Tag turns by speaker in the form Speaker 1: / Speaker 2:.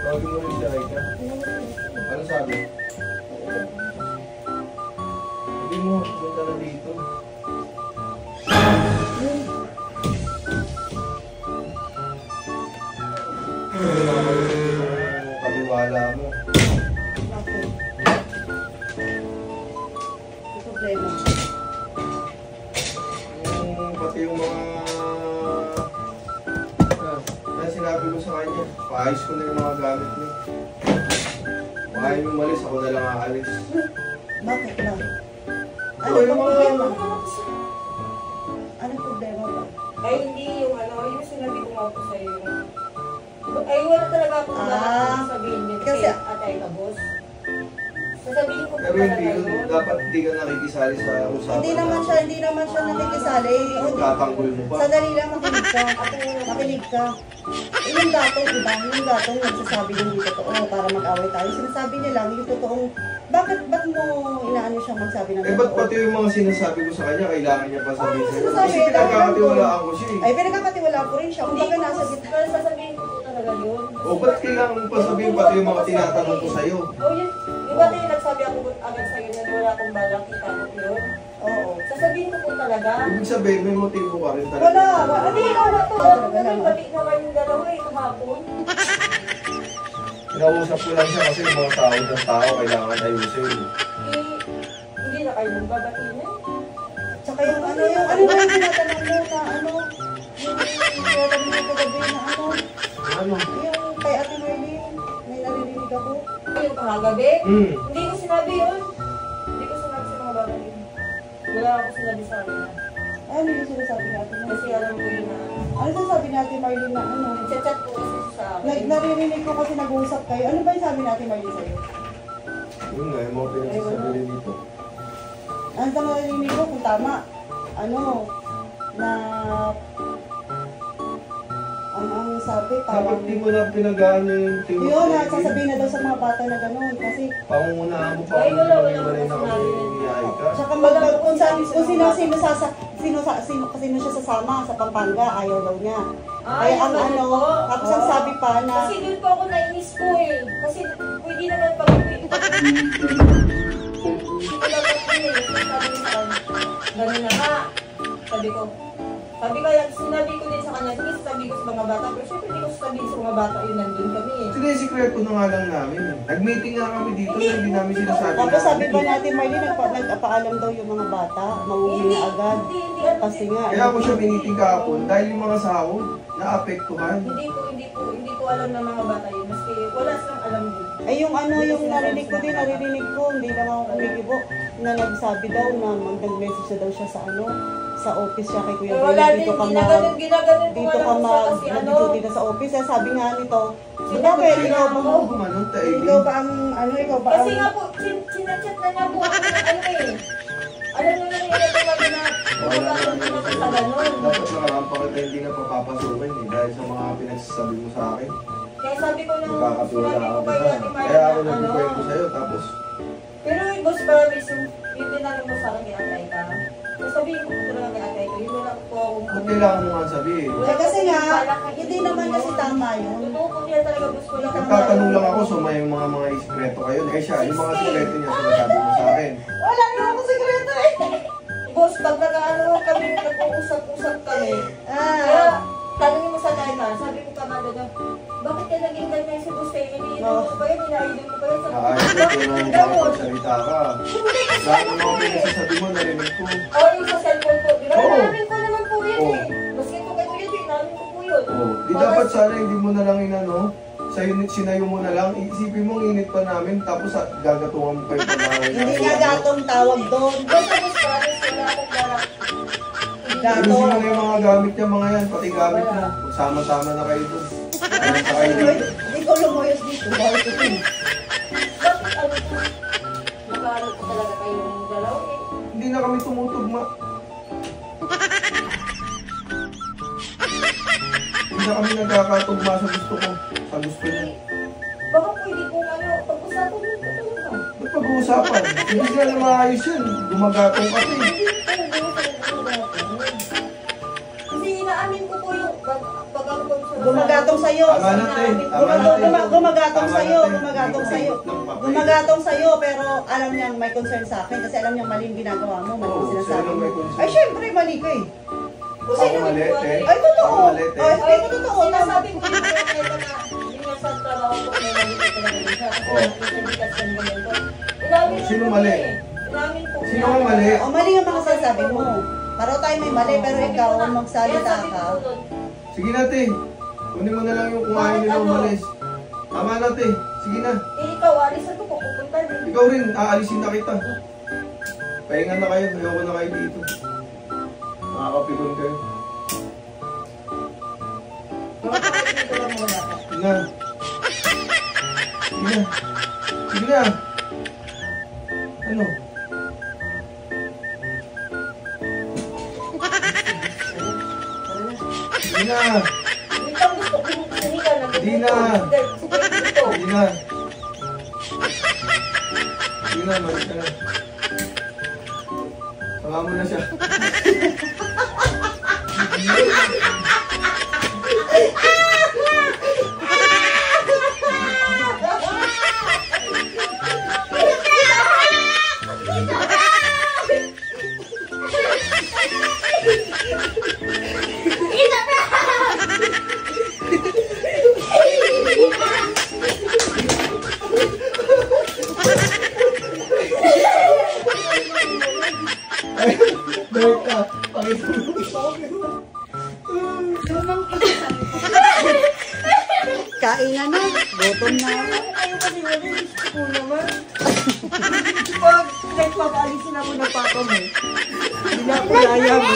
Speaker 1: Tawagin mo rin si Aika. Ano sabi? Sabi mo, punta na dito. Kaliwala mo.
Speaker 2: Bakit? May problema.
Speaker 1: Pati yung mga... Kaya sinabi ko sa kanya, paayos ko na yung mga gamit niyo. Kung ayaw yung malis, ako na lang aalis.
Speaker 2: Bakit lang?
Speaker 1: Ano yung mga...
Speaker 2: Anong problema ba?
Speaker 3: Ay, hindi yung ano, yung sinabi ko nga po sa'yo. Ay, wala talaga akong dapat sabihin yun.
Speaker 2: Kasi-
Speaker 3: Atay ka, boss. Sasabihin ko po
Speaker 1: Pero
Speaker 3: talaga
Speaker 1: hindi yun,
Speaker 3: yun.
Speaker 1: dapat hindi ka nakikisali sa usapan.
Speaker 2: Hindi naman siya nakikisali.
Speaker 1: Tatanggol mo pa.
Speaker 2: Sadali lang, makinig ka. Makinig ka. Yung gatong, diba? Yung gatong nagsasabi yung totoo para mag-away tayo. Sinasabi niya lang yung totoong, ba't mo inaano siya magsabi ng
Speaker 1: Eh, ba't
Speaker 2: totoo?
Speaker 1: pati yung mga sinasabi ko sa kanya, kailangan niya pa sabihin sa'yo?
Speaker 2: sinasabi,
Speaker 1: Kasi pinagkakatiwalaan ko siya eh.
Speaker 2: Ay, pinagkakatiwalaan ko rin siya. Kung
Speaker 3: Hindi
Speaker 2: baga
Speaker 3: ko
Speaker 2: nasa
Speaker 3: po,
Speaker 2: gitna.
Speaker 3: sasabihin ko po talaga yun.
Speaker 1: O, ba't kailangan mo pa sabihin pati yung mga tinatanong ko sa'yo?
Speaker 3: O yun, di ba tayo nagsabi ako agad sa'yo na wala akong balang kita ko yun?
Speaker 2: Oo.
Speaker 3: Sasabihin ko po talaga.
Speaker 1: Ibig sabihin, may motibo ka rin talaga.
Speaker 2: Wala.
Speaker 3: Ano yung wala to? Dapat pati na kayong dalawa eh, kahapon.
Speaker 1: Kinausap ko lang siya kasi yung mga tao ng tao kailangan ayusin.
Speaker 3: Eh, hindi na kayo magbabatiin eh.
Speaker 2: Tsaka yung ano ba yung tinatanong mo na ano? Yung tinatanong mo kagabi na ano?
Speaker 1: Ano?
Speaker 2: Yung kay Ate Marlene, may naririnig ako.
Speaker 3: Yung kahagabi,
Speaker 1: Hmm.
Speaker 3: hindi ko sinabi yun. Hindi ko sinabi sa mga babae. Wala ako sinabi sa kanila.
Speaker 2: Ano yung sinasabi natin?
Speaker 3: Kasi alam ko yun na
Speaker 2: Ano sinasabi natin Marlene na ano?
Speaker 3: nagchat-chat po kasi sa akin.
Speaker 2: Naririnig ko kasi nag-uusap kayo. Ano ba yung sabi natin Marlene sa'yo?
Speaker 1: Yun nga, yung mga pinagsasabi rin dito.
Speaker 2: Ano sa naririnig ko kung tama? Ano? Na... Ang sabi,
Speaker 1: Dapat
Speaker 2: parang...
Speaker 1: di mo na pinagaan yung team.
Speaker 2: Yun, sasabihin na daw sa mga bata na gano'n. Kasi
Speaker 1: Pangungunahan mo pa
Speaker 3: Ay,
Speaker 1: kung
Speaker 3: wala
Speaker 1: hiwalay na kami ni Aika.
Speaker 2: tsaka kung sino siya sasama sa Pampanga, ayaw daw niya. Kaya ang
Speaker 3: yung
Speaker 2: ano,
Speaker 3: po.
Speaker 2: tapos ang sabi pa na,
Speaker 3: Kasi doon po ako nainis po eh. Kasi pwede naman pag-uwi. Ganun na nga. Sabi ko, sinabi ko din sa kanya, sige sasabi ko sa mga bata, pero syempre hindi ko sasabihin sa mga bata yun nandun kami eh.
Speaker 1: Sinisikreto na nga lang namin. Nag-meeting nga kami dito na hindi namin sinasabi
Speaker 2: tapos sabi pa
Speaker 1: namin.
Speaker 2: natin, Marlene, nagpapaalam daw yung mga bata, mauwi na agad.
Speaker 3: Hindi,
Speaker 2: Kasi nga,
Speaker 1: Kaya ako siya miniting kahapon dahil yung mga sahod naapektuhan.
Speaker 3: hindi ko alam ng mga bata yun. Maski wala silang alam din.
Speaker 2: ay yung ano, yung narinig ko, hindi lang ako kumikibo, na nagsabi daw na mag-message na daw siya sa ano, sa office siya kay Kuya
Speaker 3: Eh, wala
Speaker 2: Boy,
Speaker 3: din,
Speaker 2: dito ka
Speaker 3: ginaganon ko
Speaker 2: dito
Speaker 3: nga
Speaker 2: ka
Speaker 3: lang siya kasi ano.
Speaker 2: mag-duty na sa office. Kaya sabi nga nito,
Speaker 3: Sinabi
Speaker 2: bakit
Speaker 3: niya
Speaker 2: ikaw
Speaker 3: ako.
Speaker 2: ba?
Speaker 1: Gumanon tayo.
Speaker 2: Ikaw ba ang, ano, ikaw ba ang...
Speaker 3: Kasi nga po, sinachat na niya po ako ng ano eh. Alam mo na yung talaga na pumapasok na ako sa ganun.
Speaker 1: Dapat nakarampa kita hindi na papapasukin eh dahil sa mga pinagsasabi mo sa akin.
Speaker 3: Kaya sabi ko nung
Speaker 1: Magkakatula
Speaker 3: sinabi ko
Speaker 1: ako
Speaker 3: kay
Speaker 1: sa
Speaker 3: Ate Marlene
Speaker 1: Kaya ako
Speaker 3: na ano.
Speaker 1: nagkikwento sa'yo tapos
Speaker 3: Pero yung boss promise, yung tinanong mo sa akin kay Ate Aika. Sabihin ko po talaga kay Ate Aika, yung wala po akong...
Speaker 1: ba't kailangan mo nga sabihin?
Speaker 2: Eh, kasi nga, hindi naman kasi tama yun.
Speaker 3: Totoo po niya talaga boss ko lang.
Speaker 1: Nagtatanong lang ako so may mga iskreto kayo. Eh siya, yung mga sikreto niya sinasabi mo sa akin.
Speaker 2: Wala naman ako sikreto eh.
Speaker 3: Boss, pag nag-ano kami, nag-uusap-usap kami,
Speaker 2: Ah,
Speaker 3: kaya tanongin mo sa Aika, sabi ko pa nga na, bakit ka naging ganyan si boss kayo? Iniinom mo pa yun, inaidol mo pa yun. Sabi ko,
Speaker 1: Ayos
Speaker 3: bakit
Speaker 1: ko nang
Speaker 3: ganun?
Speaker 1: makapagsalita ka.
Speaker 3: Hindi kasi
Speaker 1: Lahat
Speaker 3: ano
Speaker 1: ng
Speaker 3: po
Speaker 1: mga
Speaker 3: eh.
Speaker 1: pinagsasabi mo narinig ko.
Speaker 3: Oo, yung sa cellphone po. Di ba?
Speaker 1: Oo.
Speaker 3: Namin ko naman po yun
Speaker 1: Oo.
Speaker 3: eh. Maski ito kay Kuya Joy, namin ko po yun.
Speaker 1: Oh, di dapat sana hindi mo na lang inano. Sa unit sinayo mo na lang. Isipin mo init pa namin tapos gagatungan mo pa yung pag-aaral.
Speaker 2: hindi nga gatong tawag doon.
Speaker 3: Basta boss, promise, wala akong galak.
Speaker 1: Ayusin mo na yung mga gamit niya, mga yan, pati gamit mo. Magsama-sama na kayo doon. Ayun sa kayo dito.
Speaker 2: Hindi ko lumoyos dito. Bawal ko din.
Speaker 3: Bakit ano po? Magkaano po talaga kayong dalaw eh.
Speaker 1: Hindi na kami tumutugma. Hindi na kami nagkakatugma sa gusto ko. Sa gusto niya.
Speaker 3: Baka pwede po ano, pag-usapan mo po talaga.
Speaker 1: Ba't pag-uusapan? Hindi sila na maayos yun. Gumagatong kasi.
Speaker 3: Kasi inaamin ko po yung pag ako po sa
Speaker 2: Gumagatong sa'yo.
Speaker 1: Tama na, te. Tama na, te.
Speaker 2: Gumagatong
Speaker 1: Tama
Speaker 2: sa'yo.
Speaker 1: na, te.
Speaker 2: Gumagatong sa'yo.
Speaker 1: Ng papel.
Speaker 2: Gumagatong sa'yo, pero alam niyang may concern sa akin kasi alam niyang mali yung ginagawa mo, mali yung
Speaker 1: Oo,
Speaker 2: sinasabi
Speaker 1: sino
Speaker 2: mo.
Speaker 1: may concern?
Speaker 2: Ay, syempre, mali ka eh.
Speaker 3: Kung
Speaker 1: Ako
Speaker 3: sino
Speaker 1: mali,
Speaker 3: nagkuha
Speaker 1: te.
Speaker 3: eh.
Speaker 2: Ay, totoo.
Speaker 1: Ako mali, te.
Speaker 2: Ay, sabi ko totoo.
Speaker 3: Sinasabi ko yung mga kaya na hindi nga sa trabaho ko may mali ko talaga din siya. Kasi hindi ka sa ganyan ko. Inamin ko
Speaker 1: Sino
Speaker 3: po
Speaker 1: mali?
Speaker 3: eh. Inamin po.
Speaker 1: Sino ang mali?
Speaker 2: O, mali yung mga sinasabi mo. Pareho tayo may mali, pero ikaw ang magsalita
Speaker 3: Kaya sabi
Speaker 2: ka.
Speaker 3: ko doon,
Speaker 1: Sige na, te. Kunin mo na lang yung kung ayaw nila
Speaker 3: Bakit ano?
Speaker 1: umalis. Tama na, te. Sige na.
Speaker 3: eh ikaw, alisan ko pupunta din.
Speaker 1: Ikaw rin, aalisin na kita. Pahinga na kayo, ayoko na kayo dito. Nakakapikon kayo.
Speaker 3: Dito lang muna.
Speaker 1: Sige na. Sige na. Sige na. Ano? Sige na.
Speaker 3: Wait lang, gusto ko yung sinigang na
Speaker 1: Di na.
Speaker 3: dito.
Speaker 1: Sige na. Sige na, malis ka na. Sama mo na siya. Ay, dahil ka. Pakita mo.
Speaker 2: Kainan na. Gutom na ako.
Speaker 3: Ayaw kasi wala yung gusto ko naman. Pag nagpapaalisin ako ng papa mo, hindi na ako yaya mo.